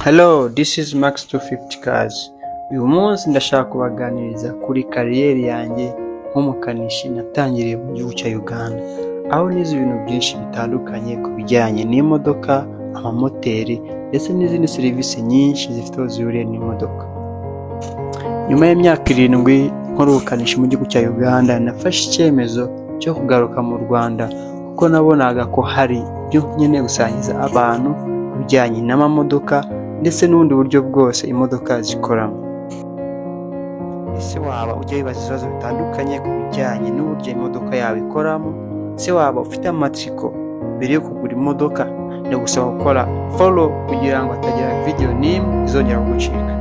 Hello, this is Max 250 Cars. Uyu munsi ndashaka kubaganiriza kuri kariyeri yanjye nk'umukanishi natangiriye mu gihugu cya Uganda, aho nize ibintu byinshi bitandukanye ku bijyanye n'imodoka, amamoteri ndetse n'izindi serivisi nyinshi zifite aho zihuriye n'imodoka. Nyuma y'imyaka 7 nkora ubukanishi mu gihugu cya Uganda, nafashe icyemezo cyo kugaruka mu Rwanda kuko nabonaga ko hari ibyo nkeneye gusangiza abantu ku bijyanye n'amamodoka ndetse n'ubundi buryo bwose imodoka zikoramo. Ese waba ujya wibaza ibibazo bitandukanye ku bijyanye n'uburyo imodoka yawe ikoramo? Ese waba ufite amatsiko mbere yo kugura imodoka? Ndagusaba gukora follow kugira ngo hatagira video n'imwe izongera kugucika.